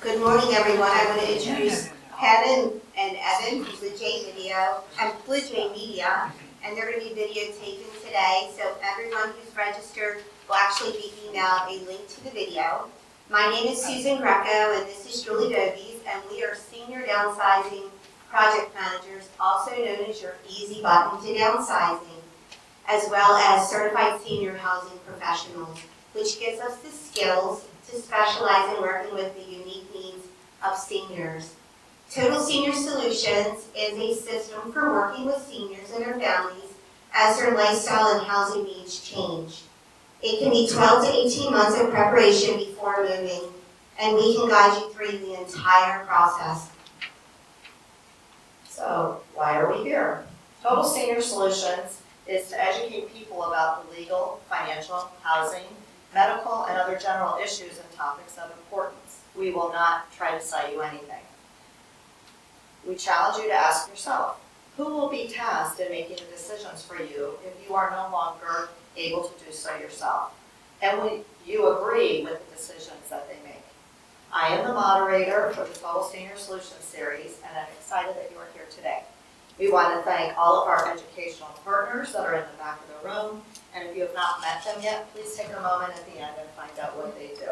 Good morning, everyone. I want to introduce Kevin and Evan from Blue Jay Media, and they're going to be videotaping today. So everyone who's registered will actually be emailed a link to the video. My name is Susan Greco, and this is Julie Dobies, and we are senior downsizing project managers, also known as your easy button to downsizing, as well as certified senior housing professionals, which gives us the skills to specialize in working with the unique needs of seniors. Total Senior Solutions is a system for working with seniors and their families as their lifestyle and housing needs change. It can be 12 to 18 months of preparation before moving, and we can guide you through the entire process. So, why are we here? Total Senior Solutions is to educate people about the legal, financial, housing, medical, and other general issues and topics of importance. We will not try to sell you anything. We challenge you to ask yourself, who will be tasked in making the decisions for you if you are no longer able to do so yourself? And will you agree with the decisions that they make? I am the moderator for the Total Senior Solutions series, and I'm excited that you are here today. We want to thank all of our educational partners that are in the back of the room, and if you have not met them yet, please take a moment at the end and find out what they do.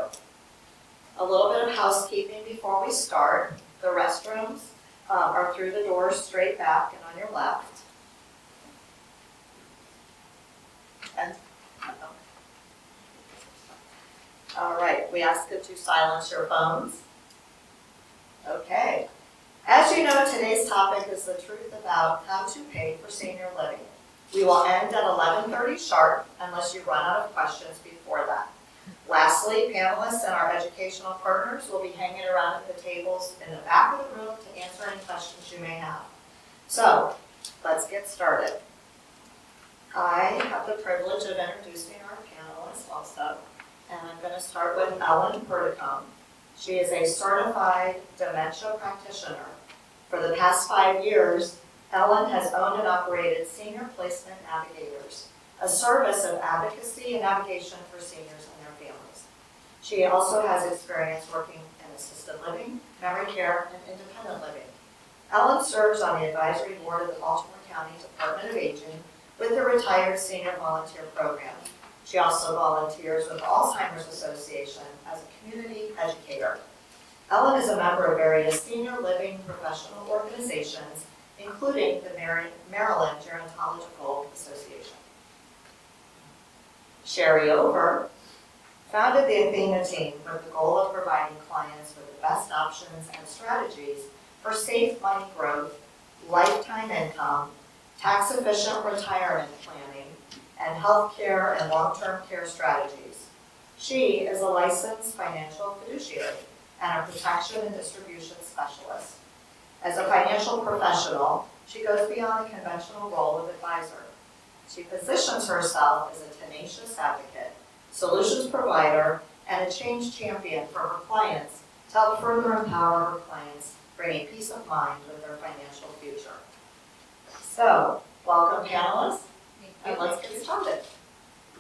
A little bit of housekeeping before we start. The restrooms are through the doors straight back and on your left. And all right, we ask that you silence your phones. Okay. As you know, today's topic is the truth about how to pay for senior living. We will end at 11:30 sharp unless you run out of questions before that. Lastly, panelists and our educational partners will be hanging around at the tables in the back of the room to answer any questions you may have. So, let's get started. I have the privilege of introducing our panelists also, and I'm going to start with Ellen Perdicombe. She is a certified dementia practitioner. For the past 5 years, Ellen has owned and operated Senior Placement Navigators, a service of advocacy and navigation for seniors and their families. She also has experience working in assisted living, memory care, and independent living. Ellen serves on the advisory board of the Baltimore County Department of Aging with the Retired Senior Volunteer Program. She also volunteers with the Alzheimer's Association as a community educator. Ellen is a member of various senior living professional organizations, including the Maryland Gerontological Association. Sherry Over founded the Athena team with the goal of providing clients with the best options and strategies for safe money growth, lifetime income, tax-efficient retirement planning, and healthcare and long-term care strategies. She is a licensed financial fiduciary and a protection and distribution specialist. As a financial professional, she goes beyond the conventional role of advisor. She positions herself as a tenacious advocate, solutions provider, and a change champion for her clients to help further empower her clients, bringing peace of mind with their financial future. So, welcome panelists, and let's get started.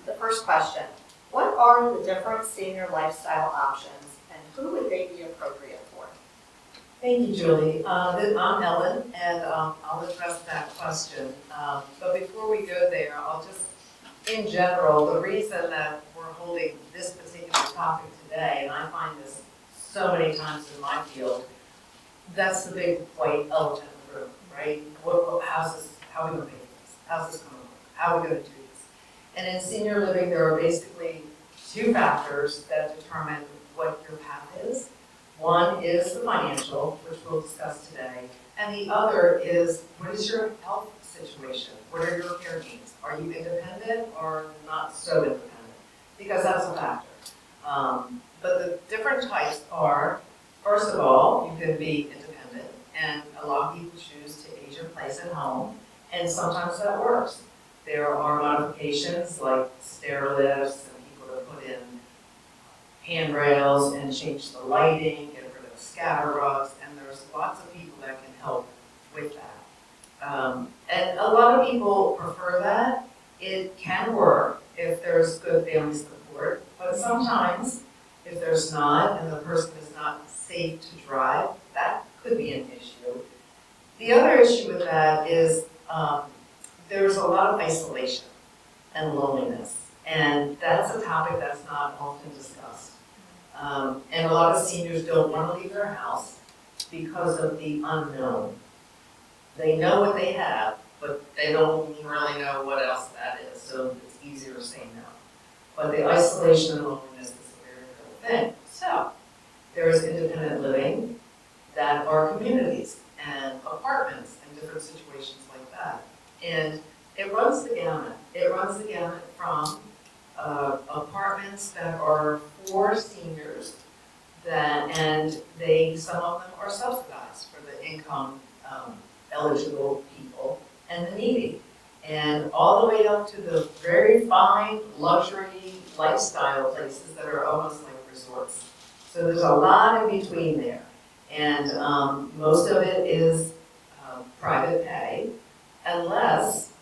The first question, what are the different senior lifestyle options, and who would they be appropriate for? Thank you, Julie. I'm Ellen, and I'll address that question. But before we go there, I'll just, in general, the reason that we're holding this particular topic today, and I find this so many times in my field, that's the big white elephant in the room, right? How are we going to pay for this? How's this going to work? How are we going to do this? And in senior living, there are basically two factors that determine what your path is. One is the financial, which we'll discuss today, and the other is what is your health situation? What are your care needs? Are you independent or not so independent? Because that's a factor. But the different types are, first of all, you can be independent, and a lot of people choose to age in place at home, and sometimes that works. There are modifications like stair lifts and people that put in handrails and change the lighting, get rid of scatter rugs, and there's lots of people that can help with that. And a lot of people prefer that. It can work if there's good family support, but sometimes if there's not and the person is not safe to drive, that could be an issue. The other issue with that is there's a lot of isolation and loneliness, and that's a topic that's not often discussed. And a lot of seniors don't want to leave their house because of the unknown. They know what they have, but they don't really know what else that is, so it's easier to say no. But the isolation and loneliness is a very real thing. So there's independent living that are communities and apartments and different situations like that. And it runs the gamut. It runs the gamut from apartments that are for seniors and some of them are subsidized for the income eligible people and the needy. And all the way up to the very fine luxury lifestyle places that are almost like resorts. So there's a lot in between there. And most of it is private pay, unless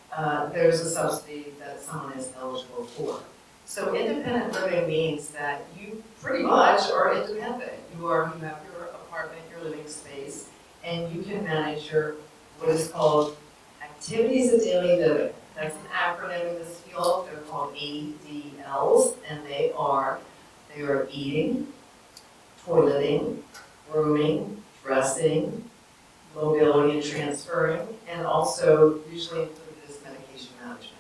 there's a subsidy that someone is eligible for. So independent living means that you pretty much are independent. You have your apartment, your living space, and you can manage your what is called activities of daily living. That's an acronym in this field. They're called ADLs, and they are eating, toileting, rooming, dressing, mobility and transferring, and also usually included is medication management.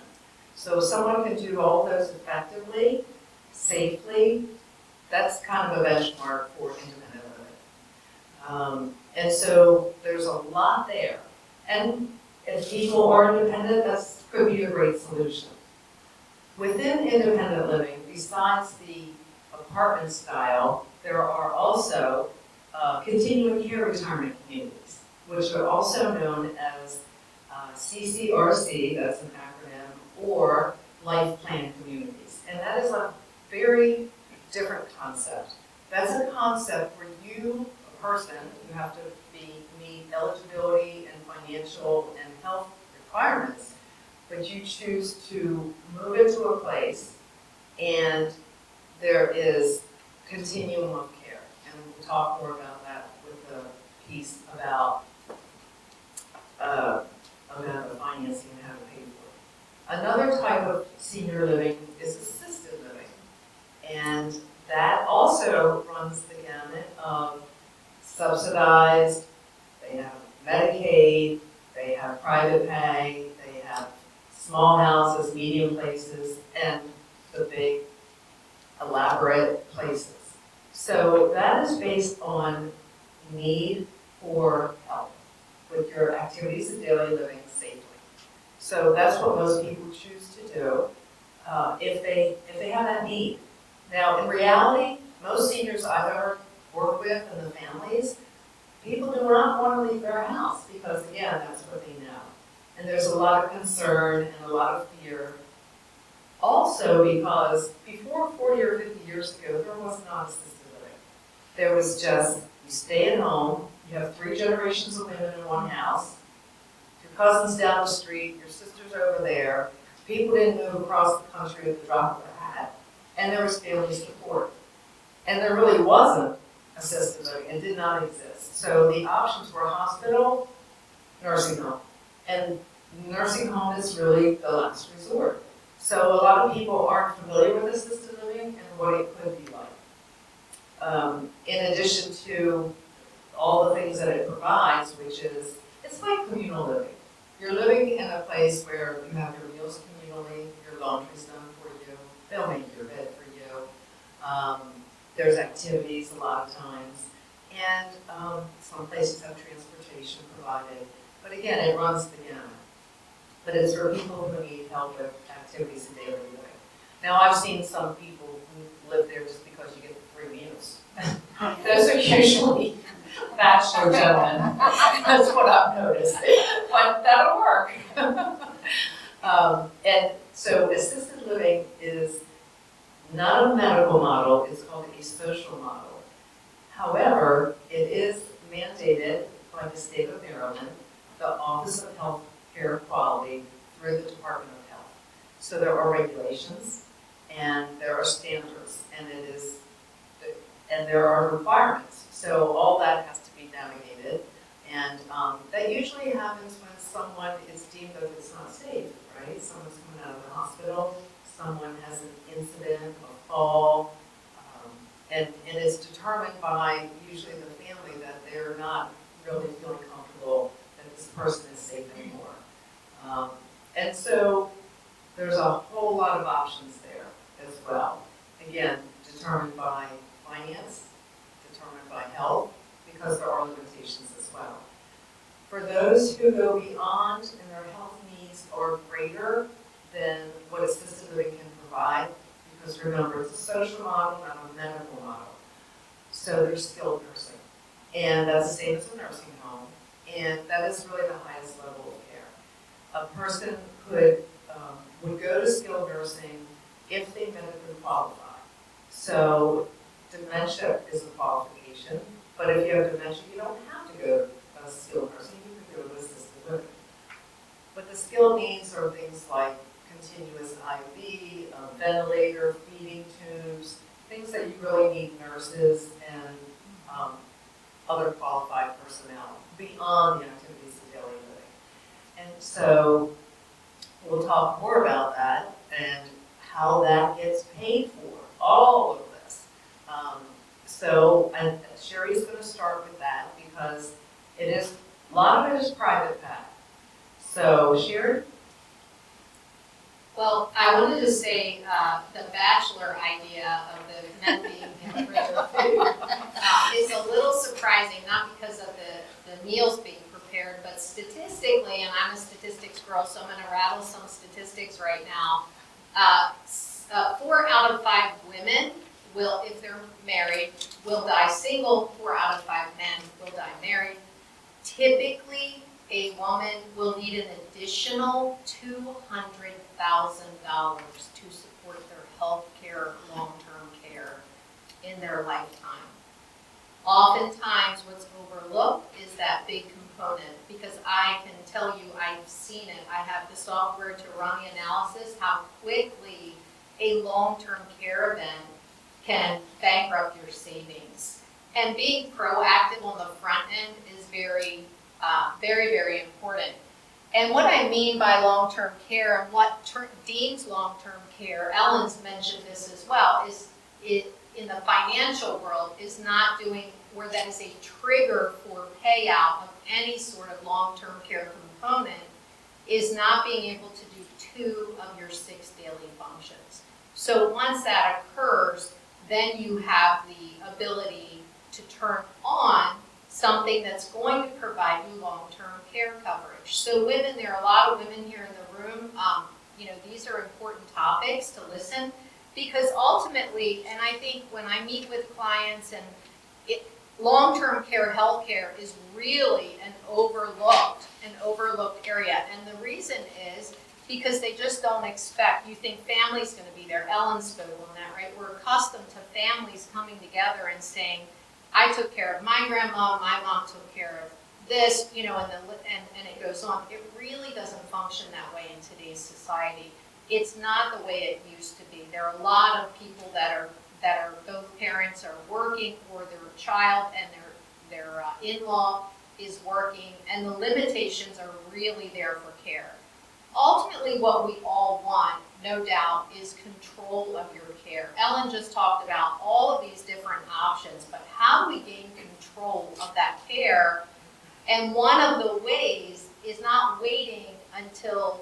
So if someone can do all those effectively, safely, that's kind of a benchmark for independent living. And so there's a lot there. And if people are independent, that could be a great solution. Within independent living, besides the apartment style, there are also continuing care retirement communities, which are also known as CCRC, that's an acronym, or life plan communities. And that is a very different concept. That's a concept where you, a person, you have to meet eligibility and financial and health requirements, but you choose to move into a place and there is continuum of care. And we'll talk more about that with the piece about the financing and how to pay for it. Another type of senior living is assisted living. And that also runs the gamut of subsidized, they have Medicaid, they have private pay, they have small houses, medium places, and the big elaborate places. So that is based on need for help with your activities of daily living safely. So that's what most people choose to do if they have that need. Now, in reality, most seniors I've ever worked with and the families, people do not want to leave their house because, again, that's what they know. And there's a lot of concern and a lot of fear. Also because before 40 or 50 years ago, there was not assisted living. There was just, you stay at home, you have 3 generations of women in one house, your cousin's down the street, your sister's over there, people didn't move across the country at the drop of a hat, and there was family support. And there really wasn't assisted living, it did not exist. So the options were hospital, nursing home. And nursing home is really the last resort. So a lot of people aren't familiar with assisted living and what it could be like. In addition to all the things that it provides, which is, it's like communal living. You're living in a place where you have your meals communally, your laundry's done for you, they'll make your bed for you. There's activities a lot of times, and some places have transportation provided. But again, it runs the gamut. But it's for people who need help with activities of daily living. Now, I've seen some people who live there just because you get the free meals. Those are usually bachelor gentlemen. That's what I've noticed. But that'll work. And so assisted living is not a medical model, it's called a social model. However, it is mandated by the state of Maryland, the Office of Health Care Quality, through the Department of Health. So there are regulations and there are standards, and there are requirements. So all that has to be navigated, and that usually happens when someone is deemed that it's not safe, right? Someone's coming out of the hospital, someone has an incident, a fall, and it's determined by usually the family that they're not really feeling comfortable that this person is safe anymore. And so there's a whole lot of options there as well. Again, determined by finance, determined by health, because there are limitations as well. For those who go beyond and their health needs are greater than what assisted living can provide, because remember, it's a social model, not a medical model. So there's skilled nursing. And that's the same as a nursing home. And that is really the highest level of care. A person would go to skilled nursing if they medically qualify. So dementia is a qualification, but if you have dementia, you don't have to go to skilled nursing, you can go to assisted living. But the skilled needs are things like continuous IV, ventilator, feeding tubes, things that you really need nurses and other qualified personnel beyond the activities of daily living. And so we'll talk more about that and how that gets paid for, all of this. And Sherry's going to start with that because a lot of it is private pay. So Sherry? Well, I wanted to say the bachelor idea of the men being in the food is a little surprising, not because of the meals being prepared, but statistically, and I'm a statistics girl, so I'm going to rattle some statistics right now. 4 out of 5 women will, if they're married, will die single. 4 out of 5 men will die married. Typically, a woman will need an additional $200,000 to support their health care, long-term care in their lifetime. Oftentimes, what's overlooked is that big component, because I can tell you, I've seen it. I have the software to run the analysis, how quickly a long-term care event can bankrupt your savings. And being proactive on the front end is very, very important. And what I mean by long-term care and what deems long-term care, Ellen's mentioned this as well, is it in the financial world is not doing where that is a trigger for payout of any sort of long-term care component, is not being able to do 2 of your 6 daily functions. So once that occurs, then you have the ability to turn on something that's going to provide you long-term care coverage. So women, there are a lot of women here in the room, these are important topics to listen, because ultimately, and I think when I meet with clients, and long-term care, healthcare is really an overlooked area. And the reason is because they just don't expect, you think family's gonna be there. Ellen spoke on that, right? We're accustomed to families coming together and saying, I took care of my grandma, my mom took care of this, and it goes on. It really doesn't function that way in today's society. It's not the way it used to be. There are a lot of people that are both parents are working, or their child and their in-law is working, and the limitations are really there for care. Ultimately, what we all want, no doubt, is control of your care. Ellen just talked about all of these different options, but how do we gain control of that care? And one of the ways is not waiting until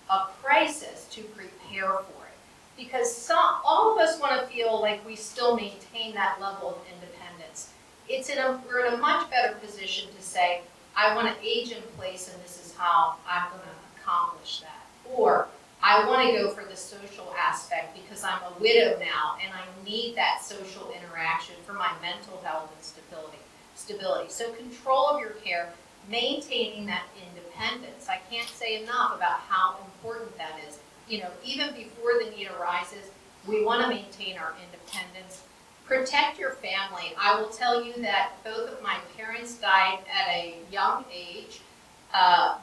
a crisis to prepare for it. Because all of us want to feel like we still maintain that level of independence. We're in a much better position to say, I want to age in place and this is how I'm going to accomplish that. Or I want to go for the social aspect because I'm a widow now and I need that social interaction for my mental health and stability. So control of your care, maintaining that independence. I can't say enough about how important that is. Even before the need arises, we want to maintain our independence. Protect your family. I will tell you that both of my parents died at a young age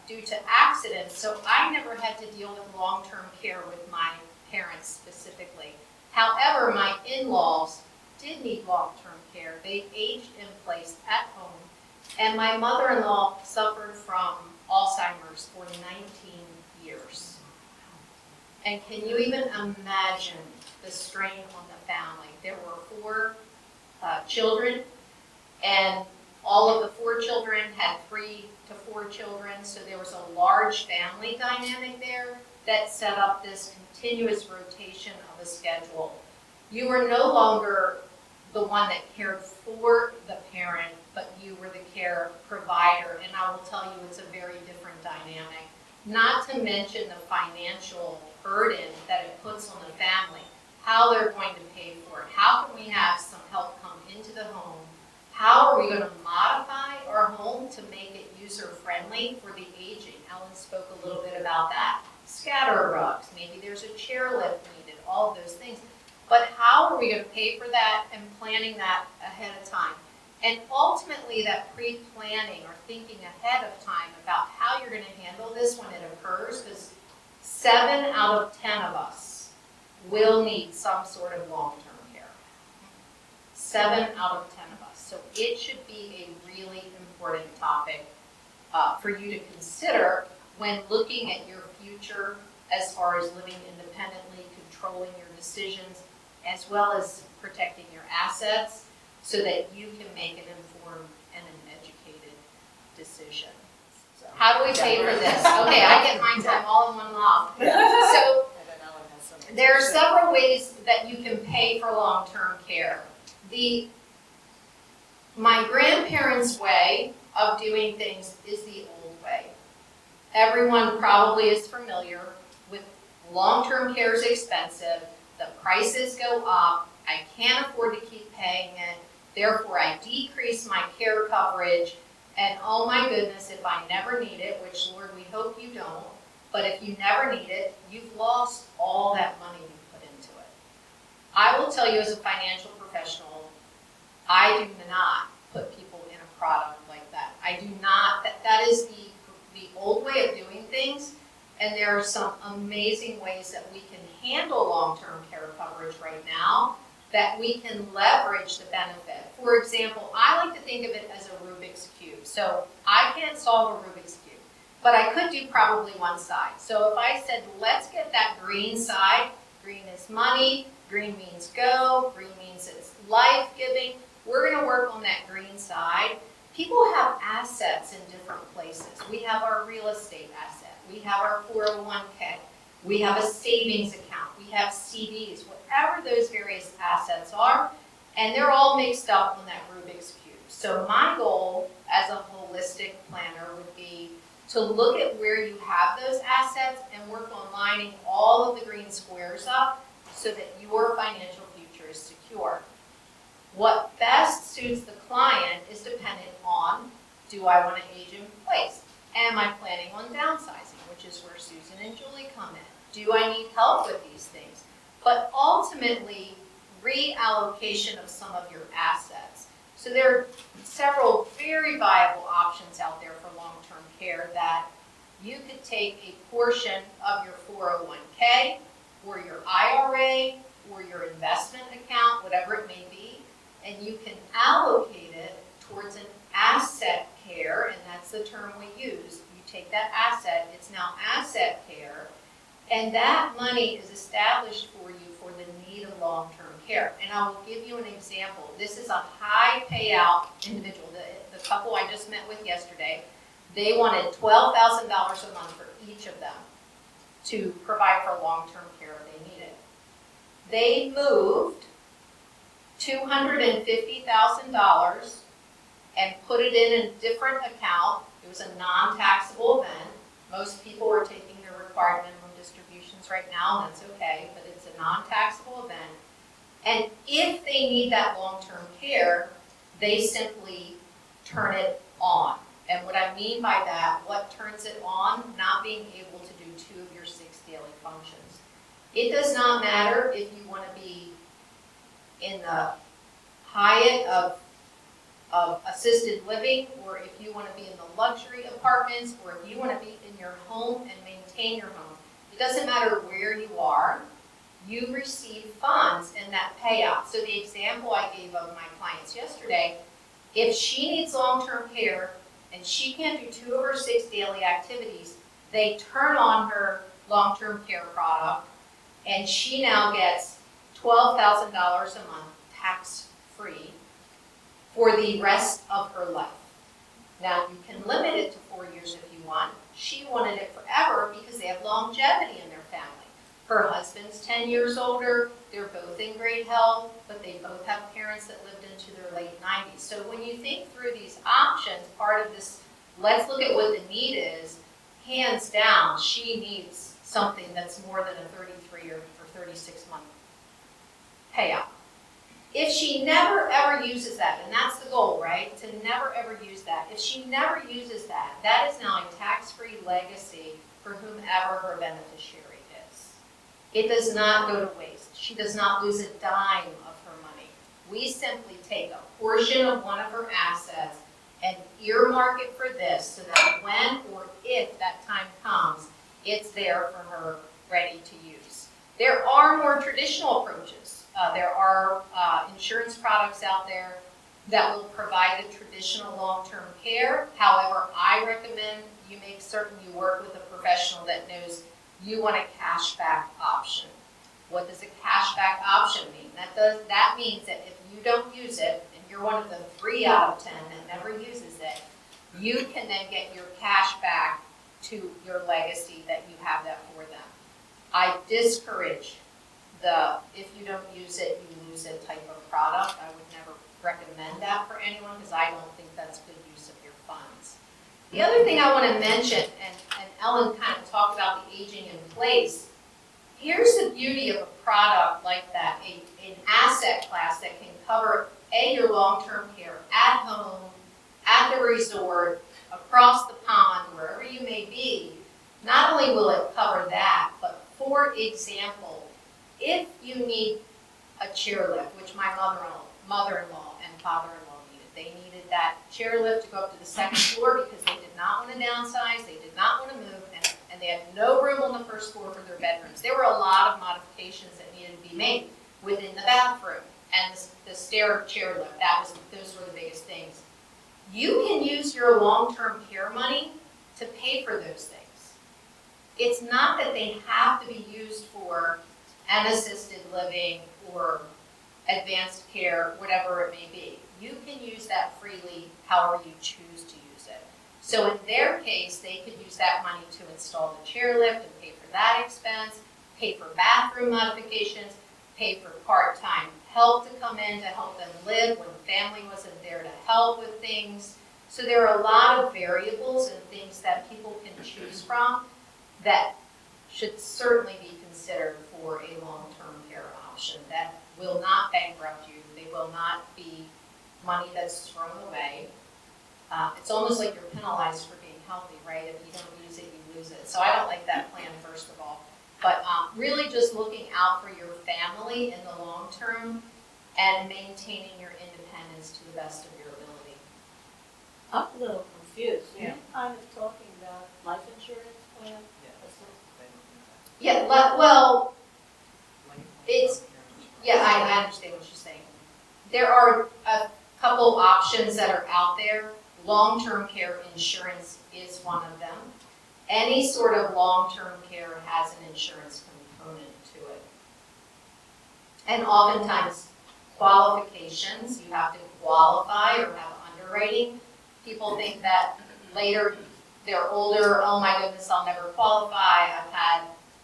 due to accidents, so I never had to deal with long-term care with my parents specifically. However, my in-laws did need long-term care. They aged in place at home. And my mother-in-law suffered from Alzheimer's for 19 years. And can you even imagine the strain on the family? There were 4 children, and all of the 4 children had 3 to 4 children, so there was a large family dynamic there that set up this continuous rotation of a schedule. You were no longer the one that cared for the parent, but you were the care provider, and I will tell you it's a very different dynamic. Not to mention the financial burden that it puts on the family, how they're going to pay for it, how can we have some help come into the home, how are we going to modify our home to make it user-friendly for the aging. Ellen spoke a little bit about that. Scatter rugs, maybe there's a chairlift needed, all of those things. But how are we going to pay for that and planning that ahead of time? And ultimately that pre-planning or thinking ahead of time about how you're going to handle this when it occurs, because 7 out of 10 of us will need some sort of long-term care. 7 out of 10 of us. So it should be a really important topic for you to consider when looking at your future as far as living independently, controlling your decisions, as well as protecting your assets so that you can make an informed and an educated decision. So how do we pay for this? Okay, I get mine time all in one lump. So there are several ways that you can pay for long-term care. My grandparents' way of doing things is the old way. Everyone probably is familiar with long-term care is expensive, the prices go up, I can't afford to keep paying it, therefore I decrease my care coverage, and oh my goodness, if I never need it, which Lord, we hope you don't, but if you never need it, you've lost all that money you put into it. I will tell you as a financial professional, I do not put people in a product like that. I do not, that is the old way of doing things, and there are some amazing ways that we can handle long-term care coverage right now that we can leverage the benefit. For example, I like to think of it as a Rubik's Cube. So I can't solve a Rubik's Cube, but I could do probably one side. So if I said, let's get that green side, green is money, green means go, green means it's life-giving, we're gonna work on that green side. People have assets in different places. We have our real estate asset, we have our 401k, we have a savings account, we have CDs, whatever those various assets are, and they're all mixed up on that Rubik's Cube. So my goal as a holistic planner would be to look at where you have those assets and work on lining all of the green squares up so that your financial future is secure. What best suits the client is dependent on, do I want to age in place? Am I planning on downsizing, which is where Susan and Julie come in? Do I need help with these things? But ultimately, reallocation of some of your assets. So there are several very viable options out there for long-term care that you could take a portion of your 401k or your IRA or your investment account, whatever it may be, and you can allocate it towards an asset care, and that's the term we use. You take that asset, it's now asset care, and that money is established for you for the need of long-term care. And I will give you an example. This is a high payout individual. The couple I just met with yesterday, they wanted $12,000 a month for each of them to provide for long-term care if they needed. They moved $250,000 and put it in a different account. It was a non-taxable event. Most people are taking their required minimum distributions right now, and that's okay, but it's a non-taxable event. And if they need that long-term care, they simply turn it on. And what I mean by that, what turns it on? Not being able to do 2 of your 6 daily functions. It does not matter if you want to be in the Hyatt of assisted living, or if you want to be in the luxury apartments, or if you want to be in your home and maintain your home. It doesn't matter where you are. you receive funds in that payout. So the example I gave of my clients yesterday, if she needs long-term care and she can't do 2 of her 6 daily activities, they turn on her long-term care product, and she now gets $12,000 a month tax-free for the rest of her life. Now, you can limit it to 4 years if you want. She wanted it forever because they have longevity in their family. Her husband's 10 years older, they're both in great health, but they both have parents that lived into their late 90s. So when you think through these options, part of this, let's look at what the need is, hands down, she needs something that's more than a 33 or 36 month payout. If she never ever uses that, and that's the goal, right? To never ever use that. If she never uses that, that is now a tax-free legacy for whomever her beneficiary is. It does not go to waste. She does not lose a dime of her money. We simply take a portion of one of her assets and earmark it for this so that when or if that time comes, it's there for her ready to use. There are more traditional approaches. There are insurance products out there that will provide the traditional long-term care. However, I recommend you make certain you work with a professional that knows you want a cashback option. What does a cashback option mean? That means that if you don't use it, and you're one of the 3 out of 10 that never uses it, you can then get your cash back to your legacy that you have that for them. I discourage if you don't use it, you lose it type of product. I would never recommend that for anyone because I don't think that's good use of your funds. The other thing I want to mention, and Ellen kind of talked about the aging in place, here's the beauty of a product like that, an asset class that can cover your long-term care at home, at the resort, across the pond, wherever you may be. Not only will it cover that, but for example, if you need a chairlift, which my mother-in-law and father-in-law needed, they needed that chairlift to go up to the 2nd floor because they did not want to downsize, they did not want to move, and they had no room on the 1st floor for their bedrooms. There were a lot of modifications that needed to be made within the bathroom and the stair chairlift. Those were the biggest things. You can use your long-term care money to pay for those things. It's not that they have to be used for an assisted living or advanced care, whatever it may be. You can use that freely however you choose to use it. So in their case, they could use that money to install the chairlift and pay for that expense, pay for bathroom modifications, pay for part-time help to come in to help them live when the family wasn't there to help with things. So there are a lot of variables and things that people can choose from that should certainly be considered for a long-term care option that will not bankrupt you. They will not be money that's thrown away. It's almost like you're penalized for being healthy, right? If you don't use it, you lose it. So I don't like that plan, first of all. But really just looking out for your family in the long term and maintaining your independence to the best of your ability. I'm a little confused. Yeah. You're kind of talking about life insurance plan? Yeah, well, I understand what you're saying. There are a couple options that are out there. Long-term care insurance is one of them. Any sort of long-term care has an insurance component to it. And oftentimes, qualifications, you have to qualify or have underwriting. People think that later they're older, oh my goodness, I'll never qualify, I've had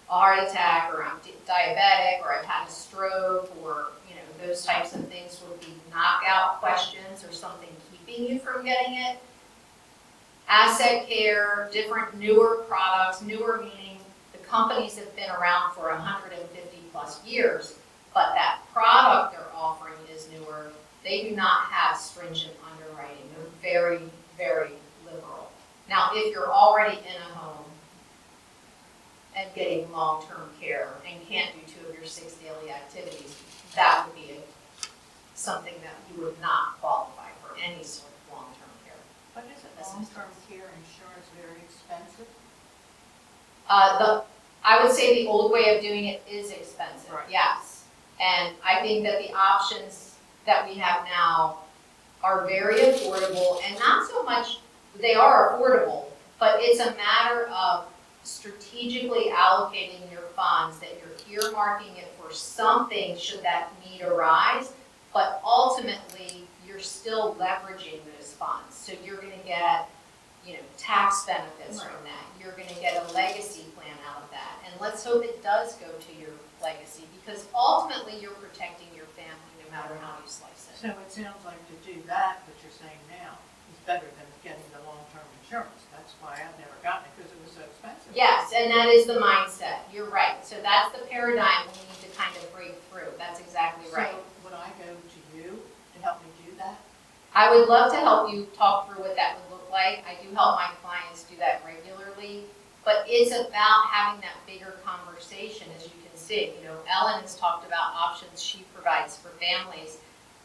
a heart attack, or I'm diabetic, or I've had a stroke, or those types of things would be knockout questions or something keeping you from getting it. Asset care, different newer products, newer meaning the companies have been around for 150 plus years, but that product they're offering is newer. They do not have stringent underwriting. They're very, very liberal. Now, if you're already in a home and getting long-term care and can't do 2 of your 6 daily activities, that would be something that you would not qualify for any sort of long-term care. But isn't long-term care insurance very expensive? I would say the old way of doing it is expensive, Right. yes. And I think that the options that we have now are very affordable, and not so much, they are affordable, but it's a matter of strategically allocating your funds, that you're earmarking it for something should that need arise, but ultimately, you're still leveraging those funds. So you're gonna get, tax benefits from that. You're gonna get a legacy plan out of that. And let's hope it does go to your legacy, because ultimately, you're protecting your family no matter how you slice it. So it sounds like to do that, what you're saying now, is better than getting the long-term insurance. That's why I've never gotten it, because it was so expensive. Yes, and that is the mindset. You're right. So that's the paradigm we need to kind of break through. That's exactly right. So would I go to you to help me do that? I would love to help you talk through what that would look like. I do help my clients do that regularly, but it's about having that bigger conversation, as you can see. Ellen has talked about options she provides for families,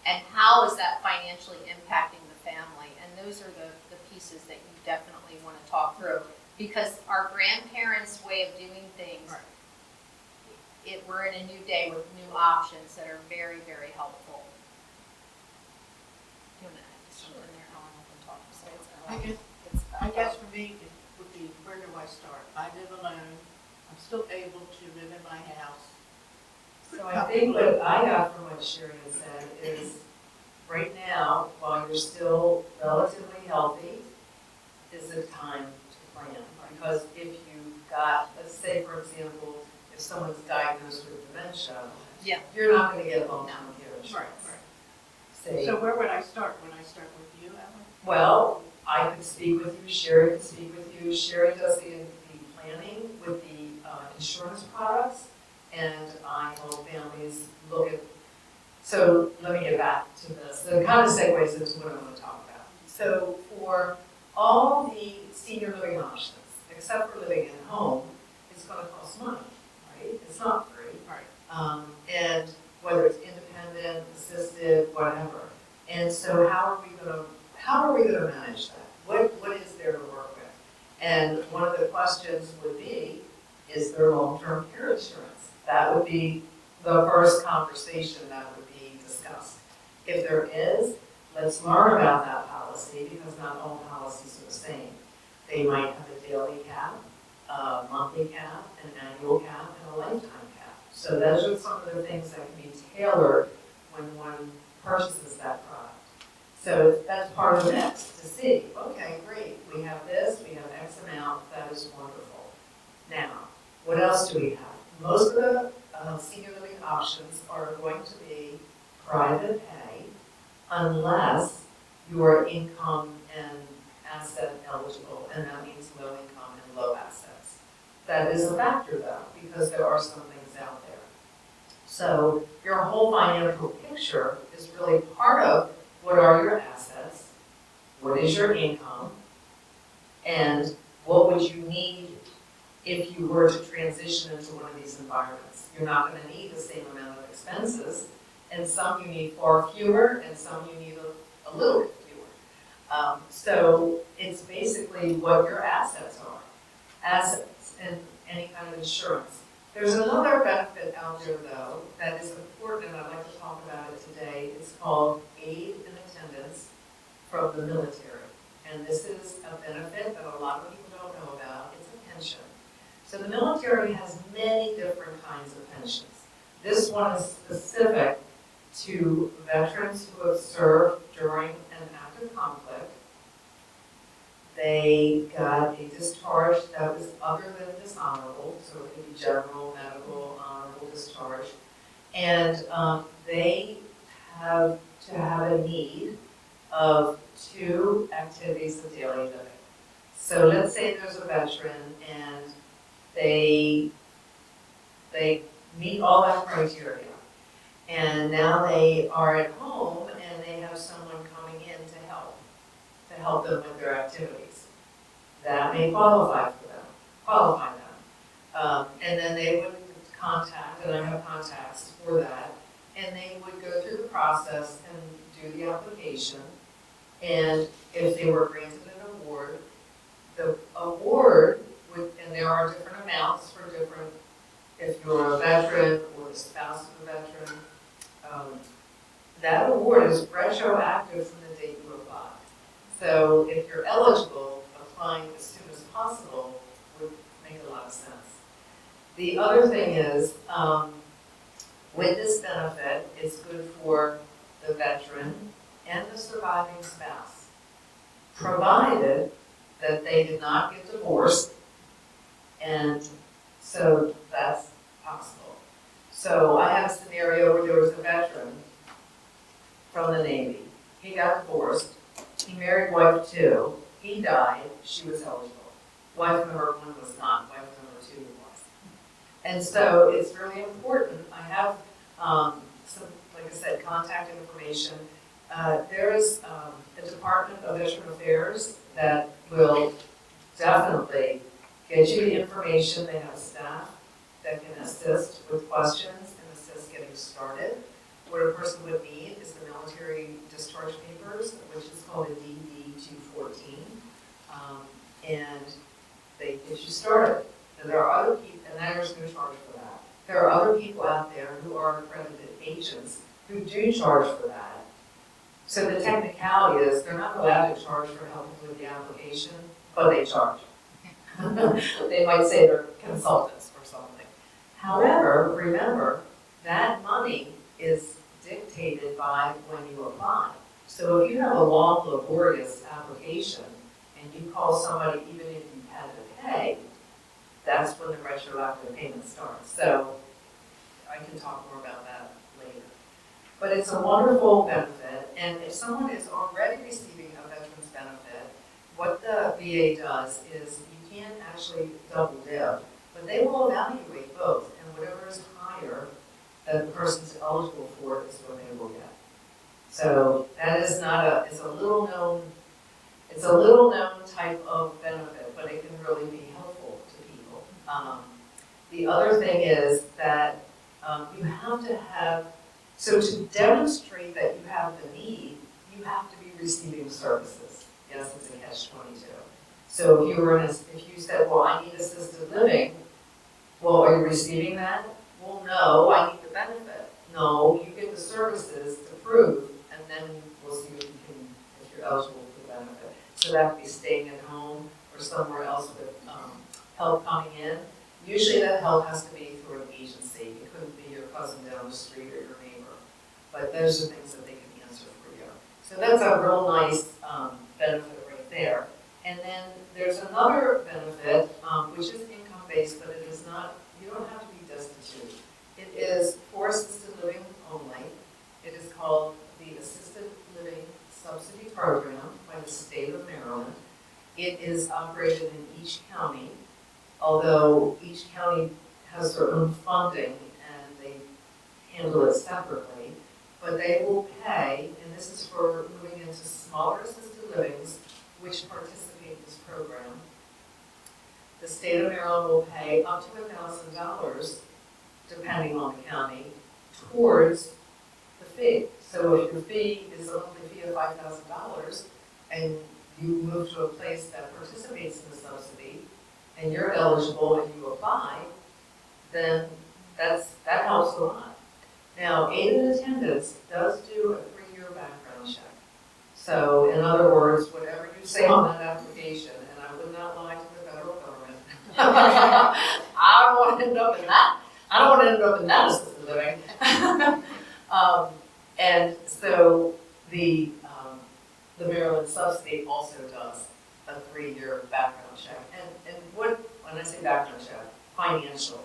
and how is that financially impacting the family? And those are the pieces that you definitely want to talk through, because our grandparents' way of doing things, we're in a new day with new options that are very, very helpful. Do you want to add something there, Ellen? I can talk. So I guess for me, it would be, where do I start? I live alone, I'm still able to live in my house. So I think what I got from what Sherry has said is, right now, while you're still relatively healthy, is the time to plan. Because if you got, let's say for example, if someone's diagnosed with dementia, Yeah. you're not gonna get long-term care insurance. Say, So where would I start? Would I start with you, Ellen? well, I could speak with you, Sherry could speak with you. Sherry does the planning with the insurance products, and I help families look at. So let me get back to this. The kind of segues into what I want to talk about. So for all the senior living options, except for living at home, it's going to cost money, right? It's not free. Right. And whether it's independent, assisted, whatever. And so how are we gonna manage that? What is there to work with? And one of the questions would be, is there long-term care insurance? That would be the first conversation that would be discussed. If there is, let's learn about that policy, because not all policies are the same. They might have a daily cap, a monthly cap, an annual cap, and a lifetime cap. So those are some of the things that can be tailored when one purchases that product. So that's part of the mix, to see, okay, great, we have this, we have X amount, that is wonderful. Now, what else do we have? Most of the senior living options are going to be private pay, unless your income and asset eligible, and that means low income and low assets. That is a factor though, because there are some things out there. So your whole financial picture is really part of what are your assets, what is your income, and what would you need if you were to transition into one of these environments. You're not going to need the same amount of expenses, and some you need far fewer, and some you need a little bit fewer. So it's basically what your assets are, assets and any kind of insurance. There's another benefit out there though that is important, and I'd like to talk about it today. It's called aid and attendance from the military. And this is a benefit that a lot of people don't know about. It's a pension. So the military has many different kinds of pensions. This one is specific to veterans who have served during an active conflict. They got a discharge that was other than dishonorable, so it could be general, medical, honorable discharge. And they have to have a need of 2 activities of daily living. So let's say there's a veteran and they meet all that criteria. And now they are at home and they have someone coming in to help them with their activities. That may qualify them. And then they would contact, and I have contacts for that, and they would go through the process and do the application. And if they were granted an award, the award and there are different amounts for different, if you're a veteran or the spouse of a veteran. That award is retroactive from the date you apply. So if you're eligible, applying as soon as possible would make a lot of sense. The other thing is, with this benefit, it's good for the veteran and the surviving spouse, provided that they did not get divorced, and so that's possible. So I have a scenario where there was a veteran from the Navy. He got divorced. He married wife 2. He died. She was eligible. Wife number 1 was not. Wife number 2 was. And so it's really important. I have some, like I said, contact information. There is a Department of Veteran Affairs that will definitely get you the information. They have staff that can assist with questions and assist getting started. What a person would need is the military discharge papers, which is called a DD-214, and they get you started. And there are other people, and there's no charge for that. There are other people out there who are accredited agents who do charge for that. So the technicality is they're not allowed to charge for helping with the application, but they charge. They might say they're consultants or something. However, remember, that money is dictated by when you apply. So if you have a long, laborious application and you call somebody even if you had to pay, that's when the retroactive payment starts. So I can talk more about that later. But it's a wonderful benefit, and if someone is already receiving a veteran's benefit, what the VA does is you can't actually double dip, but they will evaluate both, and whatever is higher that the person's eligible for is what they will get. So that is not it's a little known type of benefit, but it can really be helpful to people. The other thing is that you have to have, so to demonstrate that you have the need, you have to be receiving services. Yes, it's a catch-22. So if you said, well, I need assisted living, well, are you receiving that? Well, no, I need the benefit. No, you get the services to prove, and then we'll see if you're eligible for the benefit. So that could be staying at home or somewhere else with help coming in. Usually that help has to be through an agency. It couldn't be your cousin down the street or your neighbor. But those are things that they can answer for you. So that's a real nice benefit right there. And then there's another benefit, which is income-based, but it is not, you don't have to be destitute. It is for assisted living only. It is called the Assisted Living Subsidy Program by the state of Maryland. It is operated in each county, although each county has their own funding and they handle it separately. But they will pay, and this is for moving into smaller assisted livings which participate in this program. The state of Maryland will pay up to $1,000, depending on the county, towards the fee. So if your fee is a monthly fee of $5,000 and you move to a place that participates in the subsidy and you're eligible and you apply, then that helps a lot. Now, aided attendance does do a 3-year background check. So in other words, whatever you say on that application, and I would not lie to the federal government, I don't want to end up in that. I don't want to end up in that assisted living. And so the Maryland subsidy also does a 3-year background check. And when I say background check, financial.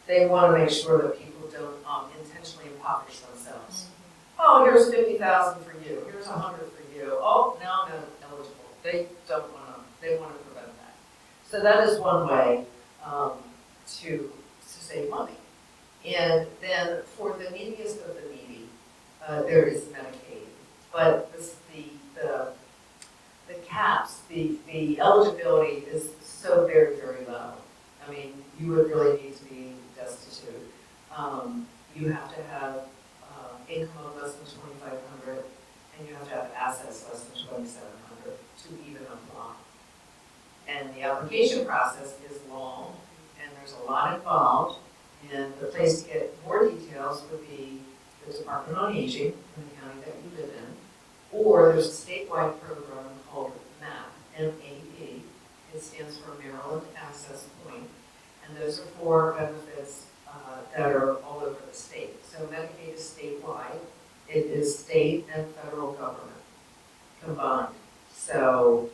They want to make sure that people don't intentionally impoverish themselves. Oh, here's $50,000 for you. Here's $100 for you. Oh, now I'm not eligible. They don't want to. They want to prevent that. So that is one way to save money. And then for the neediest of the needy, there is Medicaid. But the caps, the eligibility is so very, very low. I mean, you would really need to be destitute. You have to have income of less than $2,500, and you have to have assets less than $2,700 to even apply. And the application process is long, and there's a lot involved. And the place to get more details would be the Department on Aging in the county that you live in, or there's a statewide program called MAP, M-A-P. It stands for Maryland Access Point, and those are for benefits that are all over the state. So Medicaid is statewide. It is state and federal government combined. So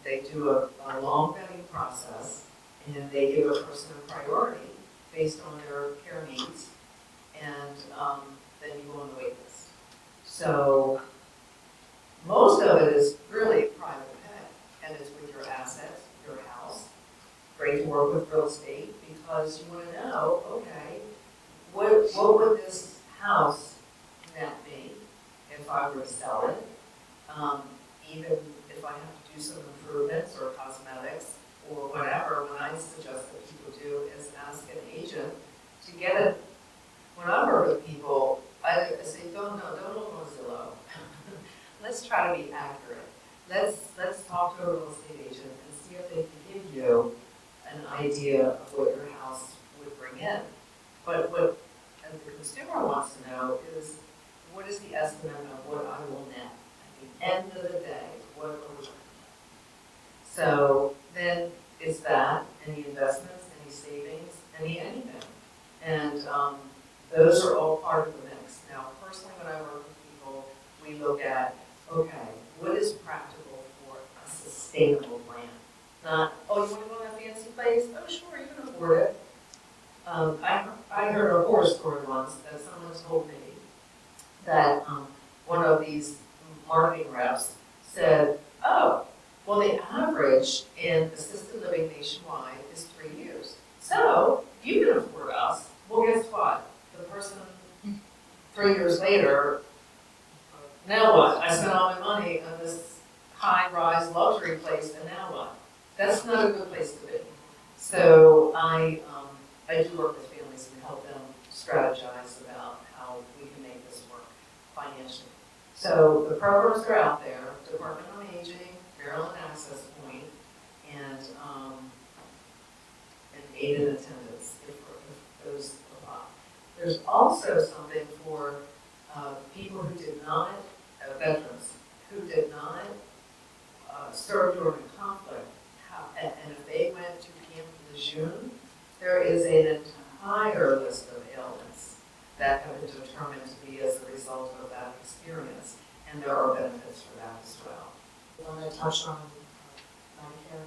they do a long vetting process, and they give a person a priority based on their care needs, and then you go on the wait list. So most of it is really private pay, and it's with your assets, your house. Great to work with real estate because you want to know, okay, what would this house net me if I were to sell it? Even if I have to do some improvements or cosmetics or whatever, what I suggest that people do is ask an agent to get it. When I work with people, I say, don't look on Zillow. Let's try to be accurate. Let's talk to a real estate agent and see if they can give you an idea of what your house would bring in. But what the consumer wants to know is, what is the estimate of what I will net at the end of the day? What are we looking at? So then it's that, any investments, any savings, anything. And those are all part of the mix. Now, personally, when I work with people, we look at, okay, what is practical for a sustainable plan? Not, oh, you want to go to a fancy place? Oh, sure, you can afford it. I heard a horror story once that someone told me that one of these marketing reps said, oh, well, the average in assisted living nationwide is 3 years. So, you can afford us. Well, guess what? The person 3 years later, now what? I spent all my money on this high-rise luxury place, and now what? That's not a good place to be. So I do work with families and help them strategize about how we can make this work financially. So the programs are out there: Department on Aging, Maryland Access Point, and aided attendance if those apply. There's also something for people who did not, veterans who did not serve during a conflict, and if they went to Camp Lejeune, there is an entire list of ailments that have been determined to be as a result of that experience, and there are benefits for that as well. You want to touch on Medicare?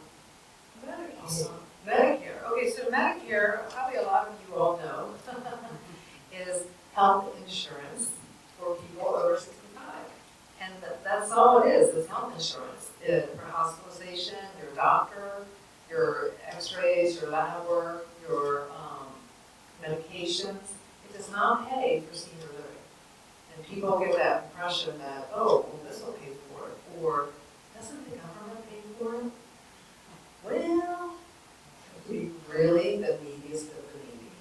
Medicare. Okay, so Medicare, probably a lot of you all know, is health insurance for people over 65. And that's all it is health insurance. For hospitalization, your doctor, your x-rays, your lab work, your medications. It does not pay for senior living. And people get that impression that, oh, well, this will pay for it. Or, doesn't the government pay for it? Well, we really the neediest of the needy.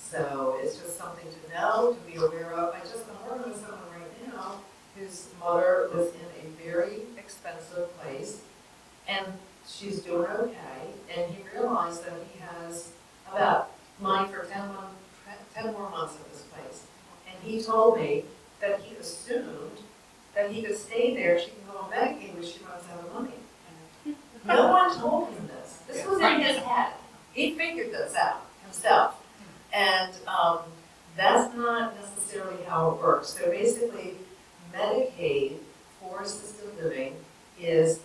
So it's just something to know, to be aware of. I just am working with someone right now whose mother was in a very expensive place, and she's doing okay, and he realized that he has about money for 10 more months at this place. And he told me that he assumed that he could stay there, she can go on Medicaid when she runs out of money. No one told him this. This was in his head. He figured this out himself. And that's not necessarily how it works. So basically, Medicaid for assisted living is,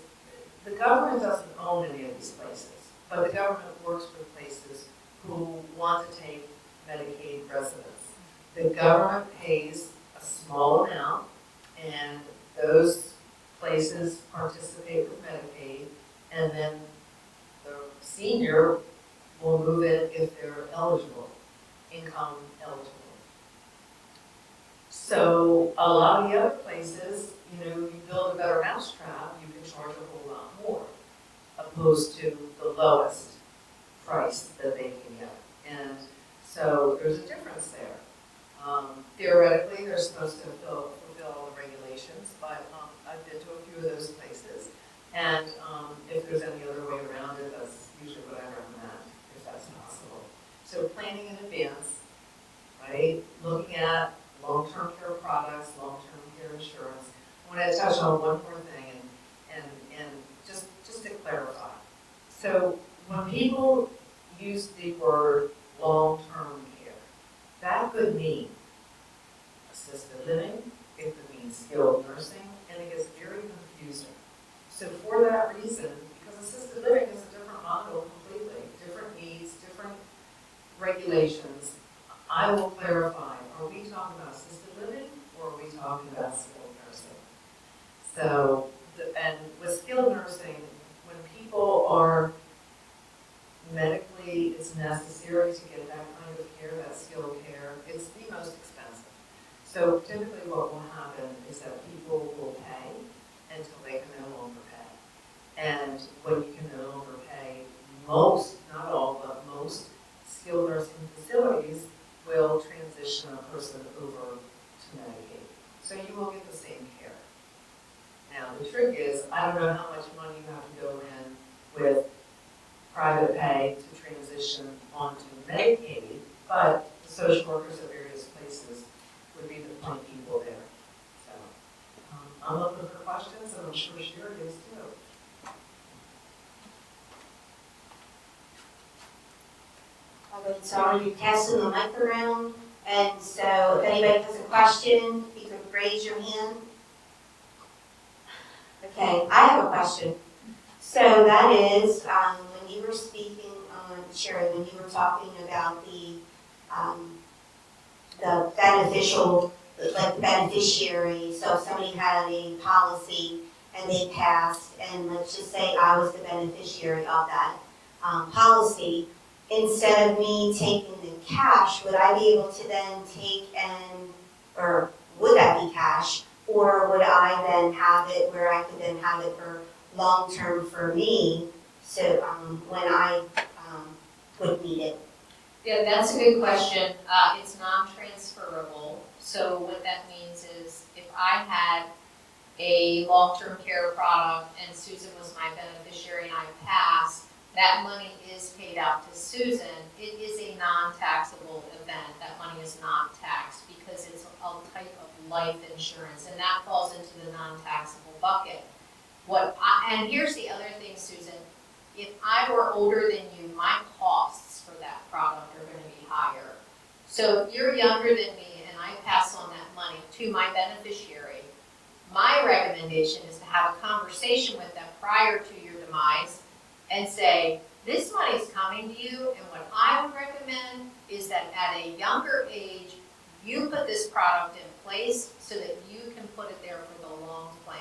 the government doesn't own any of these places, but the government works with places who want to take Medicaid residents. The government pays a small amount, and those places participate with Medicaid, and then the senior will move in if they're eligible, income eligible. So a lot of the other places, you build a better mousetrap, you can charge a whole lot more, opposed to the lowest price that they can get. And so there's a difference there. Theoretically, they're supposed to fulfill all the regulations, but I've been to a few of those places. And if there's any other way around it that want to touch on one more thing and just to clarify. So when people use the word long-term care, that could mean assisted living, it could mean skilled nursing, and it gets very confusing. So for that reason, because assisted living is a different model completely, different needs, different regulations, I will clarify, are we talking about assisted living or are we talking about skilled nursing? So, and with skilled nursing, when people are medically, it's necessary to get that kind of care, that skilled care, it's the most expensive. So typically what will happen is that people will pay until they can no longer pay. And when you can no longer pay, most, not all, but most skilled nursing facilities will transition a person over to Medicaid. So you will get the same care. Now, the trick is, I don't know how much money you have to go in with private pay to transition onto Medicaid, but the social workers at various places would be the point people there. So, I'm open for questions, and I'm sure Sherry is too. Okay, so are you passing the mic around? And so if anybody has a question, you can raise your hand. Okay, I have a question. So that is, when you were speaking on, Sherry, when you were talking about the beneficial, like the beneficiary, so if somebody had a policy and they passed, and let's just say I was the beneficiary of that policy, instead of me taking the cash, would I be able to then take or would that be cash? Or would I then have it where I could then have it for long-term for me, so when I would need it? Yeah, that's a good question. It's non-transferable. So what that means is if I had a long-term care product and Susan was my beneficiary and I passed, that money is paid out to Susan. It is a non-taxable event. That money is not taxed because it's a type of life insurance, and that falls into the non-taxable bucket. And here's the other thing, Susan. If I were older than you, my costs for that product are going to be higher. So if you're younger than me and I pass on that money to my beneficiary, my recommendation is to have a conversation with them prior to your demise and say, this money's coming to you, and what I would recommend is that at a younger age, you put this product in place so that you can put it there for the long plan.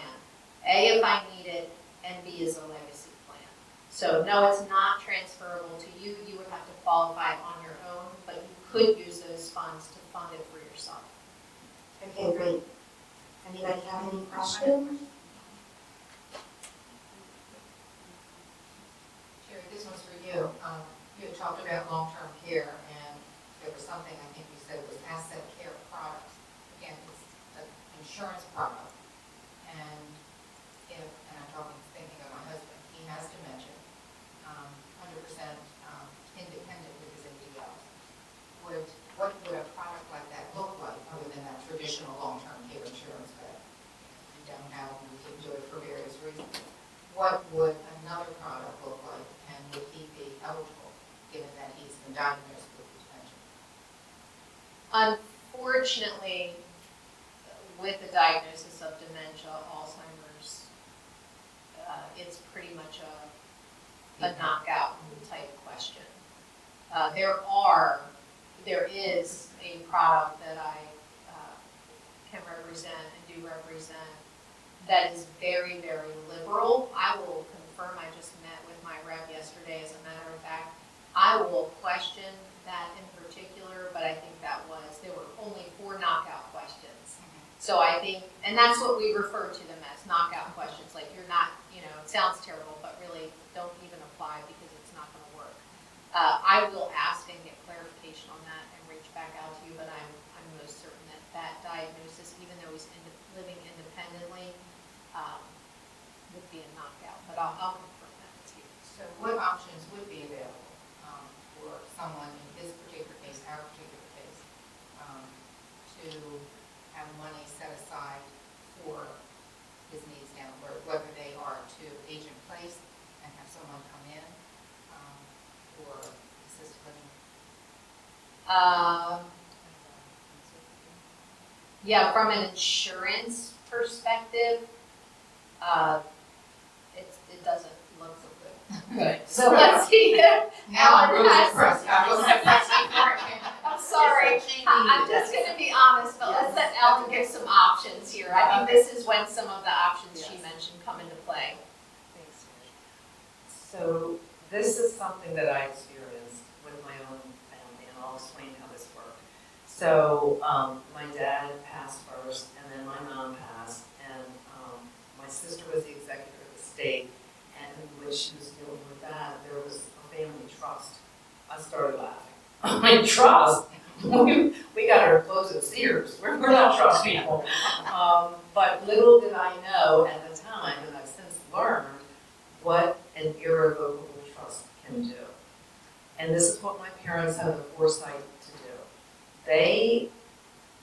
A, if I need it, and B, is a legacy plan. So no, it's not transferable to you. You would have to qualify on your own, but you could use those funds to fund it for yourself. Okay, great. Anybody have any questions? Sherry, this one's for you. You had talked about long-term care, and there was something I think you said was asset care products. Again, it's an insurance product. And I'm thinking of my husband, he has dementia, 100% independent with his ADL. What would a product like that look like other than that traditional long-term care insurance that you don't have and you can do it for various reasons? What would another product look like, and would he be eligible given that he's been diagnosed with dementia? Unfortunately, with the diagnosis of dementia, Alzheimer's, it's pretty much a knockout type question. There is a product that I can represent and do represent that is very, very liberal. I will confirm, I just met with my rep yesterday, as a matter of fact. I will question that in particular, but I think there were only 4 knockout questions. So I think, and that's what we refer to them as, knockout questions. Like you're not, it sounds terrible, but really don't even apply because it's not going to work. I will ask and get clarification on that and reach back out to you, but I'm most certain that diagnosis, even though he's living independently, would be a knockout. But I'll confirm that with you. So what options would be available for someone in this particular case, our particular case, to have money set aside for Yeah, from an insurance perspective, it doesn't look so good. Good. So let's see if Now I'm Alan really has. impressed. I wasn't impressed before. I'm sorry, I'm just gonna be honest, but let's let Ellen give some options here. I think this is when some of the options she mentioned come into play. Thanks, Mitch. So this is something that I experienced with my own family, and I'll explain how this worked. So my dad passed first, and then my mom passed, and my sister was the executor of the estate, and when she was dealing with that, there was a family trust. I started laughing. I mean, trust? We got our clothes at Sears. We're not trust people. But little did I know at the time, and I've since learned, what an irrevocable trust can do. And this is what my parents had the foresight to do. They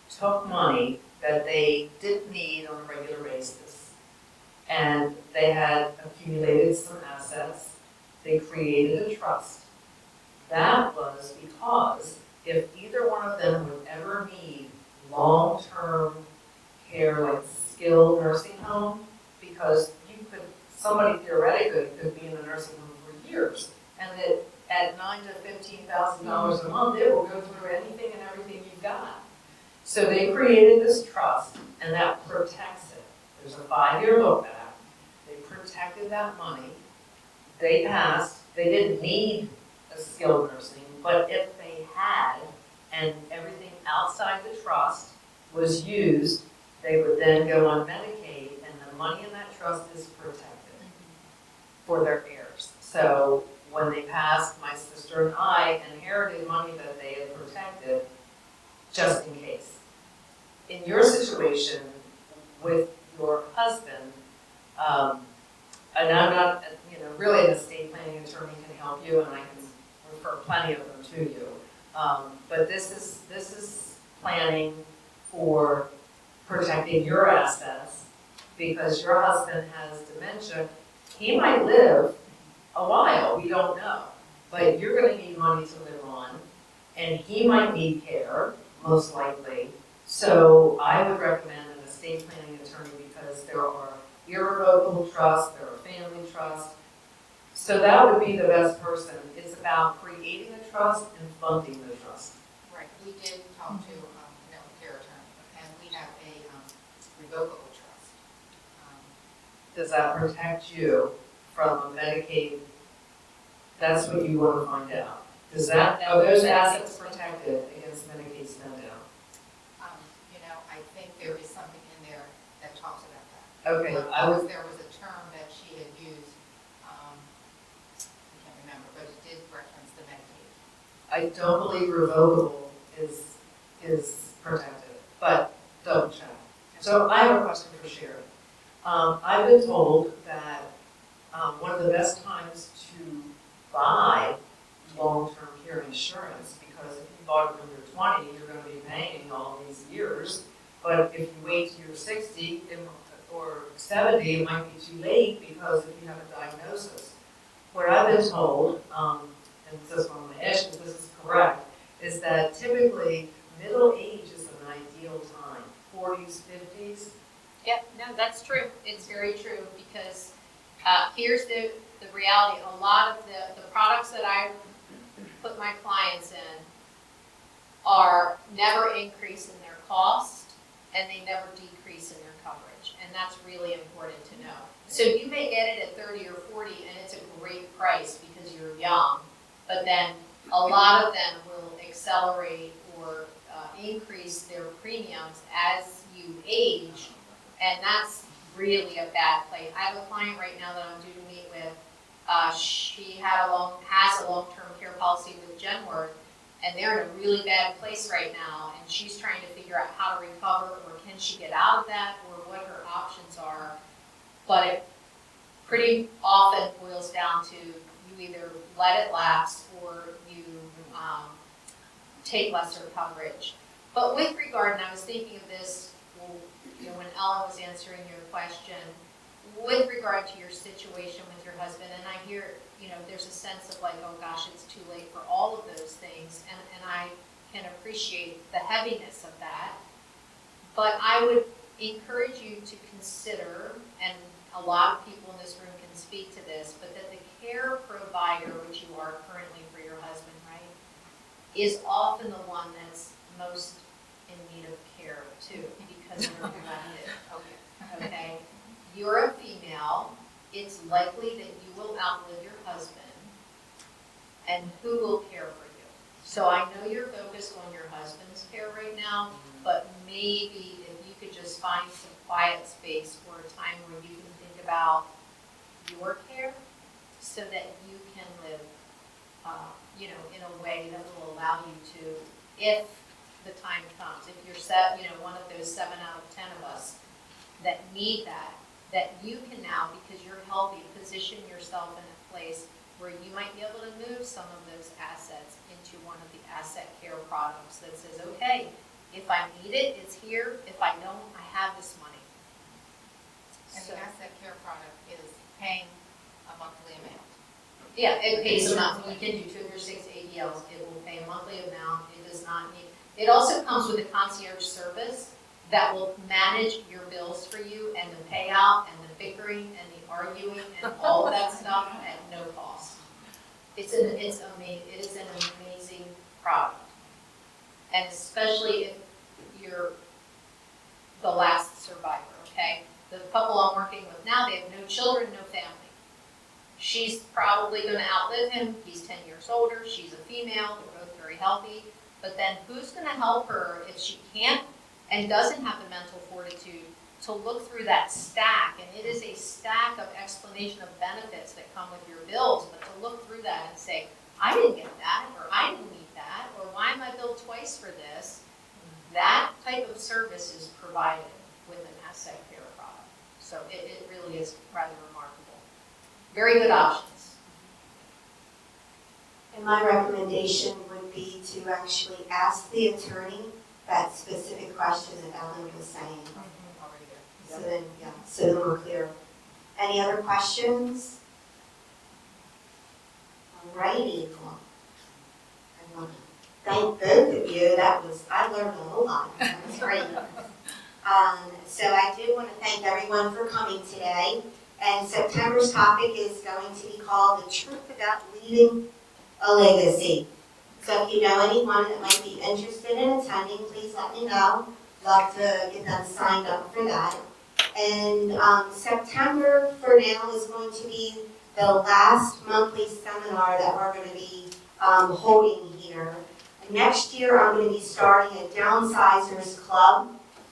took money that they didn't need on a regular basis, and they had accumulated some assets. They created a trust. That was because if either one of them would ever need long-term care, like skilled nursing home, because somebody theoretically could be in a nursing home for years, and that at $9,000 to $15,000 a month, they will go through anything and everything you've got. So they created this trust, and that protects it. There's a 5-year look back. They protected that money. They passed. They didn't need a skilled nursing, but if they had, and everything outside the trust was used, they would then go on Medicaid, and the money in that trust is protected for their heirs. So when they passed, my sister and I inherited money that they had protected just in case. In your situation with your husband, and I'm not, really an estate planning attorney can help you, and I can refer plenty of them to you. But this is planning for protecting your assets, because your husband has dementia. He might live a while, we don't know, but you're going to need money to live on, and he might need care, most likely. So I would recommend an estate planning attorney, because there are irrevocable trusts, there are family trusts. So that would be the best person. It's about creating a trust and funding the trust. Right, we did talk to, care attorney, and we have a revocable trust. Does that protect you from a Medicaid? That's what you want to find out. Are those assets protected against Medicaid spend down? I think there is something in there that talks about that. Okay, There was a term that she had used, I can't remember, but it did reference the Medicaid. I don't believe revocable is protected, but double check. So I have a question for Sherry. I've been told that one of the best times to buy long-term care insurance, because if you bought it when you're 20, you're going to be paying all these years. But if you wait till you're 60 or 70, it might be too late, because if you have a diagnosis. What I've been told, and this is what I'm going to ask you if this is correct, is that typically middle age is an ideal time, 40s, 50s. Yep, no, that's true. It's very true, because here's the reality. A lot of the products that I put my clients in are never increase in their cost, and they never decrease in their coverage. And that's really important to know. So you may get it at 30 or 40, and it's a great price because you're young, but then a lot of them will accelerate or increase their premiums as you age, and that's really a bad place. I have a client right now that I'm due to meet with. She has a long-term care policy with Genworth, and they're in a really bad place right now, and she's trying to figure out how to recover, or can she get out of that, or what her options are. But it pretty often boils down to you either let it lapse or you take lesser coverage. But with regard, and I was thinking of this when Ellen was answering your question, with regard to your situation with your husband, and I hear, there's a sense of like, oh gosh, it's too late for all of those things, and I can appreciate the heaviness of that. But I would encourage you to consider, and a lot of people in this room can speak to this, but that the care provider, which you are currently for your husband, right, is often the one that's most in need of care too, because they're neglected. Okay? You're a female, it's likely that you will outlive your husband, and who will care for you? So I know you're focused on your husband's care right now, but maybe if you could just find some quiet space for a time where you can think about your care so that you can live, in a way that will allow you to, if the time comes, if you're one of those 7 out of 10 of us that need that you can now, because you're healthy, position yourself in a place where you might be able to move some of those assets into one of the asset care products that says, okay, if I need it, it's here. If I don't, I have this money. And the asset care product is paying a monthly amount. Yeah, it pays a month. You can do 2 of your 6 ADLs. It will pay a monthly amount. It does not need, it also comes with a concierge service that will manage your bills for you and the payout and the bickering and the arguing and all of that stuff at no cost. It is an amazing product. And especially if you're the last survivor, okay? The couple I'm working with now, they have no children, no family. She's probably gonna outlive him. He's 10 years older. She's a female. They're both very healthy. But then who's gonna help her if she can't and doesn't have the mental fortitude to look through that stack? And it is a stack of explanation of benefits that come with your bills, but to look through that and say, I didn't get that, or I didn't need that, or why am I billed twice for this? That type of service is provided with an asset care product. So it really is rather remarkable. Very good options. And my recommendation would be to actually ask the attorney that specific question that Ellen was saying. So then we're clear. Any other questions? Alrighty. I want to thank both of you. I learned a whole lot. That was great. So I do want to thank everyone for coming today. And September's topic is going to be called The Truth About Leaving a Legacy. So if you know anyone that might be interested in attending, please let me know. Love to get them signed up for that. And September for now is going to be the last monthly seminar that we're going to be holding here. Next year I'm going to be starting a Downsizers Club,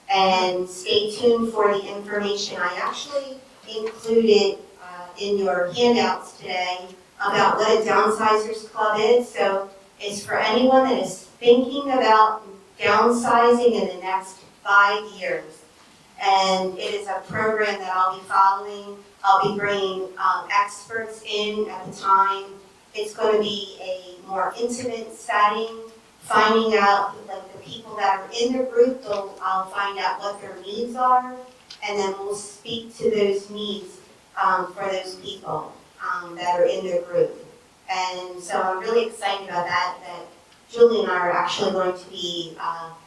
and stay tuned for the information. I actually included in your handouts today about what a Downsizers Club is. So it's for anyone that is thinking about downsizing in the next 5 years. And it is a program that I'll be following. I'll be bringing experts in at the time. It's going to be a more intimate setting, finding out like the people that are in the group. I'll find out what their needs are, and then we'll speak to those needs for those people that are in the group. And so I'm really excited about that Julie and I are actually going to be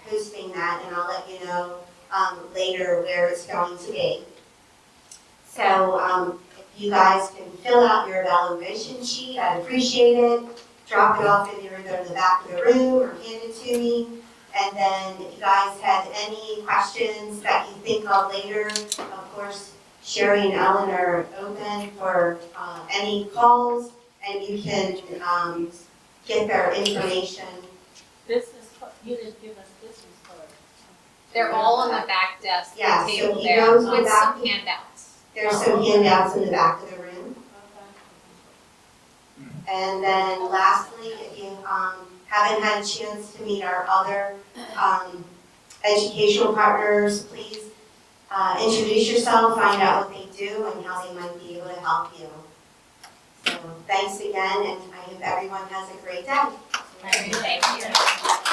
hosting that, and I'll let you know later where it's going to be. So if you guys can fill out your evaluation sheet, I'd appreciate it. Drop it off either in the back of the room or hand it to me. And then if you guys have any questions that you think of later, of course, Sherry and Ellen are open for any calls, and you can get their information. You didn't give us business cards. They're all on the back desk, the Yeah, so table he there, goes on with back. some handouts. There's some handouts in the back of the room. And then lastly, if you haven't had a chance to meet our other educational partners, please introduce yourself, find out what they do and how they might be able to help you. So thanks again, and I hope everyone has a great day. Thank you.